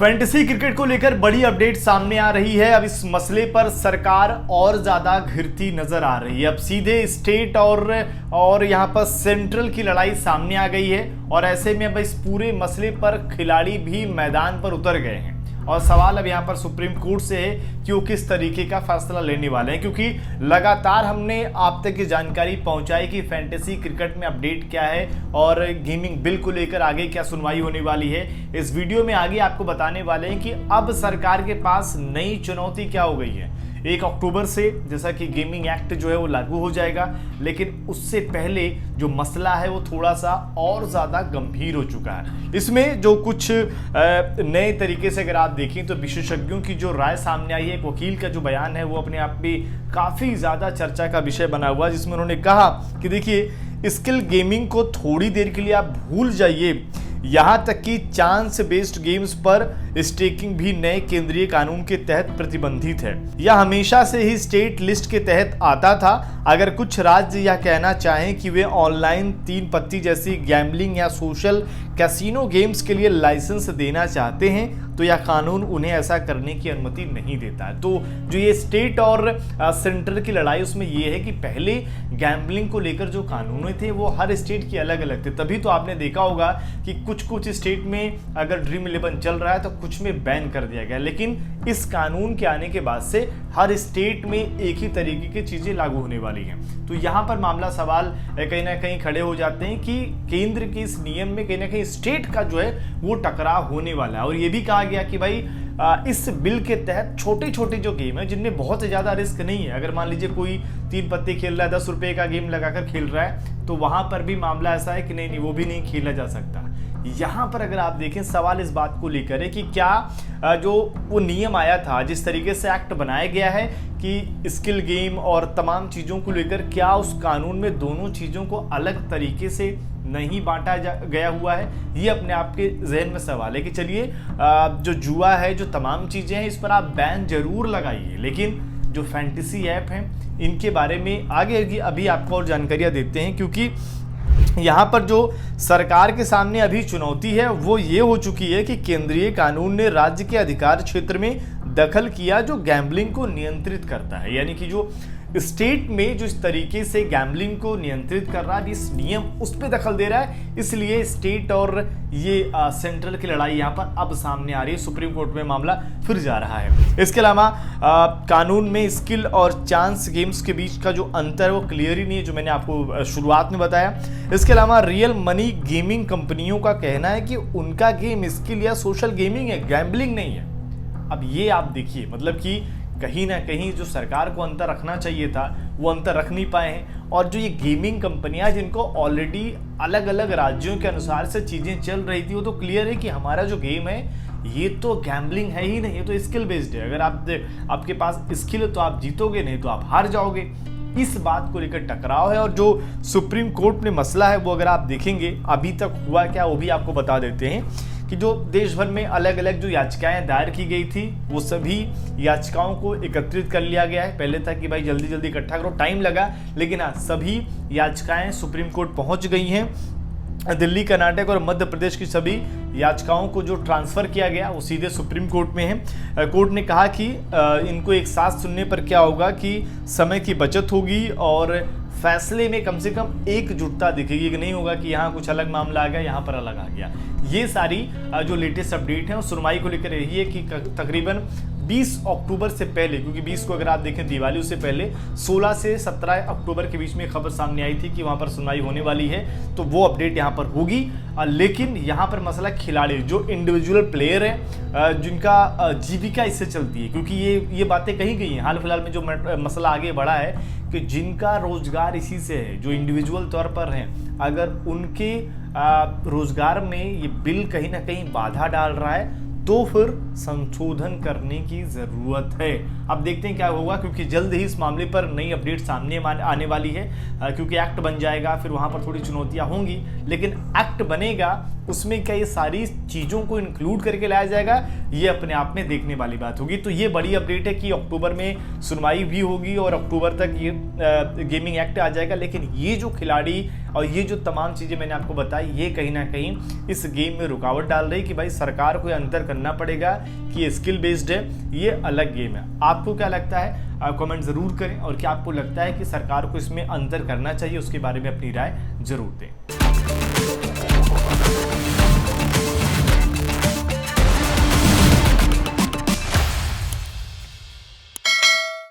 Fantasy cricket को लेकर बड़ी अपडेट सामने आ रही है। अब इस मसले पर सरकार और ज्यादा घिरती नजर आ रही है। अब सीधे स्टेट और यहां पर सेंट्रल की लड़ाई सामने आ गई है और ऐसे में अब इस पूरे मसले पर खिलाड़ी भी मैदान पर उतर गए हैं और सवाल अब यहाँ पर सुप्रीम कोर्ट से है कि वो किस तरीके का फैसला लेने वाले हैं, क्योंकि लगातार हमने आप तक ये जानकारी पहुंचाई कि फैंटेसी क्रिकेट में अपडेट क्या है और गेमिंग बिल को लेकर आगे क्या सुनवाई होने वाली है। इस वीडियो में आगे आपको बताने वाले हैं कि अब सरकार के पास नई चुनौती क्या हो गई है। 1 अक्टूबर से जैसा कि गेमिंग एक्ट जो है वो लागू हो जाएगा, लेकिन उससे पहले जो मसला है वो थोड़ा सा और ज़्यादा गंभीर हो चुका है। इसमें जो कुछ नए तरीके से अगर आप देखें तो विशेषज्ञों की जो राय सामने आई है, एक वकील का जो बयान है वो अपने आप में काफ़ी ज़्यादा चर्चा का विषय बना हुआ है, जिसमें उन्होंने कहा कि देखिए स्किल गेमिंग को थोड़ी देर के लिए आप भूल जाइए, यहाँ तक कि चांस बेस्ड गेम्स पर स्टेकिंग भी नए केंद्रीय कानून के तहत प्रतिबंधित है। यह हमेशा से ही स्टेट लिस्ट के तहत आता था। अगर कुछ राज्य यह कहना चाहें कि वे ऑनलाइन 3 पत्ती जैसी गैम्बलिंग या सोशल कैसीनो गेम्स के लिए लाइसेंस देना चाहते हैं तो यह कानून उन्हें ऐसा करने की अनुमति नहीं देता है। तो जो ये स्टेट और सेंटर की लड़ाई उसमें ये है कि पहले गैम्बलिंग को लेकर जो कानून थे वो हर स्टेट की अलग अलग थे। तभी तो आपने देखा होगा कि कुछ स्टेट में अगर ड्रीम 11 चल रहा है तो कुछ में बैन कर दिया गया, लेकिन इस कानून के आने के बाद से हर स्टेट में एक ही तरीके की चीजें लागू होने वाली हैं। तो यहाँ पर मामला सवाल कहीं ना कहीं खड़े हो जाते हैं कि केंद्र के इस नियम में कहीं ना कहीं स्टेट का जो है वो टकराव होने वाला है। और ये भी कहा गया कि भाई इस बिल के तहत छोटे छोटे जो गेम है जिनमें बहुत ज्यादा रिस्क नहीं है, अगर मान लीजिए कोई 3 पत्ते खेल रहा है, 10 रुपए का गेम लगाकर खेल रहा है, तो वहां पर भी मामला ऐसा है कि नहीं वो भी नहीं खेला जा सकता। यहाँ पर अगर आप देखें सवाल इस बात को लेकर है कि क्या जो वो नियम आया था, जिस तरीके से एक्ट बनाया गया है कि स्किल गेम और तमाम चीज़ों को लेकर, क्या उस कानून में दोनों चीज़ों को अलग तरीके से नहीं बांटा गया हुआ है। ये अपने आप के जहन में सवाल है कि चलिए जो जुआ है, जो तमाम चीज़ें हैं, इस पर आप बैन जरूर लगाइए, लेकिन जो फैंटेसी ऐप हैं इनके बारे में आगे अभी आपको और जानकारियाँ देते हैं, क्योंकि यहाँ पर जो सरकार के सामने अभी चुनौती है वो ये हो चुकी है कि केंद्रीय कानून ने राज्य के अधिकार क्षेत्र में दखल किया जो गैम्बलिंग को नियंत्रित करता है। यानी कि जो स्टेट में जो इस तरीके से गैम्बलिंग को नियंत्रित कर रहा है, इस नियम उस पर दखल दे रहा है, इसलिए स्टेट और ये सेंट्रल की लड़ाई यहाँ पर अब सामने आ रही है। सुप्रीम कोर्ट में मामला फिर जा रहा है। इसके अलावा कानून में स्किल और चांस गेम्स के बीच का जो अंतर है वो क्लियर ही नहीं है, जो मैंने आपको शुरुआत में बताया। इसके अलावा रियल मनी गेमिंग कंपनियों का कहना है कि उनका गेम स्किल या सोशल गेमिंग है, गैम्बलिंग नहीं है। अब ये आप देखिए, मतलब कि कहीं ना कहीं जो सरकार को अंतर रखना चाहिए था वो अंतर रख नहीं पाए हैं, और जो ये गेमिंग कंपनियां जिनको ऑलरेडी अलग अलग राज्यों के अनुसार से चीज़ें चल रही थी, वो तो क्लियर है कि हमारा जो गेम है ये तो गैम्बलिंग है ही नहीं, ये तो स्किल बेस्ड है। अगर आपके पास स्किल है तो आप जीतोगे, नहीं तो आप हार जाओगे। इस बात को लेकर टकराव है। और जो सुप्रीम कोर्ट में मसला है वो अगर आप देखेंगे अभी तक हुआ क्या, वो भी आपको बता देते हैं कि जो देश भर में अलग अलग जो याचिकाएं दायर की गई थी वो सभी याचिकाओं को एकत्रित कर लिया गया है। पहले था कि भाई जल्दी जल्दी इकट्ठा करो, टाइम लगा, लेकिन हाँ सभी याचिकाएं सुप्रीम कोर्ट पहुंच गई हैं। दिल्ली, कर्नाटक और मध्य प्रदेश की सभी याचिकाओं को जो ट्रांसफ़र किया गया वो सीधे सुप्रीम कोर्ट में है। कोर्ट ने कहा कि इनको एक साथ सुनने पर क्या होगा कि समय की बचत होगी और फैसले में कम से कम एकजुटता दिखेगी, कि नहीं होगा कि यहाँ कुछ अलग मामला आ गया, यहाँ पर अलग आ गया। ये सारी जो लेटेस्ट अपडेट है उस सुनवाई को लेकर यही है कि तकरीबन 20 अक्टूबर से पहले, क्योंकि 20 को अगर आप देखें दिवाली, उससे पहले 16 से 17 अक्टूबर के बीच में खबर सामने आई थी कि वहाँ पर सुनवाई होने वाली है, तो वो अपडेट यहाँ पर होगी। लेकिन यहाँ पर मसला खिलाड़ी, जो इंडिविजुअल प्लेयर है, जिनका जीविका इससे चलती है, क्योंकि ये बातें कही गई हैं। हाल फिलहाल में जो मसला आगे बढ़ा है कि जिनका रोजगार इसी से है, जो इंडिविजुअल तौर पर हैं, अगर उनके रोजगार में ये बिल कहीं ना कहीं बाधा डाल रहा है तो फिर संशोधन करने की जरूरत है। अब देखते हैं क्या होगा, क्योंकि जल्द ही इस मामले पर नई अपडेट सामने आने वाली है, क्योंकि एक्ट बन जाएगा, फिर वहां पर थोड़ी चुनौतियां होंगी, लेकिन एक्ट बनेगा उसमें क्या ये सारी चीज़ों को इंक्लूड करके लाया जाएगा, ये अपने आप में देखने वाली बात होगी। तो ये बड़ी अपडेट है कि अक्टूबर में सुनवाई भी होगी और अक्टूबर तक ये गेमिंग एक्ट आ जाएगा। लेकिन ये जो खिलाड़ी और ये जो तमाम चीज़ें मैंने आपको बताई, ये कहीं ना कहीं इस गेम में रुकावट डाल रही कि भाई सरकार को अंतर करना पड़ेगा कि ये स्किल बेस्ड है, ये अलग गेम है। आपको क्या लगता है आप कमेंट ज़रूर करें, और क्या आपको लगता है कि सरकार को इसमें अंतर करना चाहिए, उसके बारे में अपनी राय जरूर दें।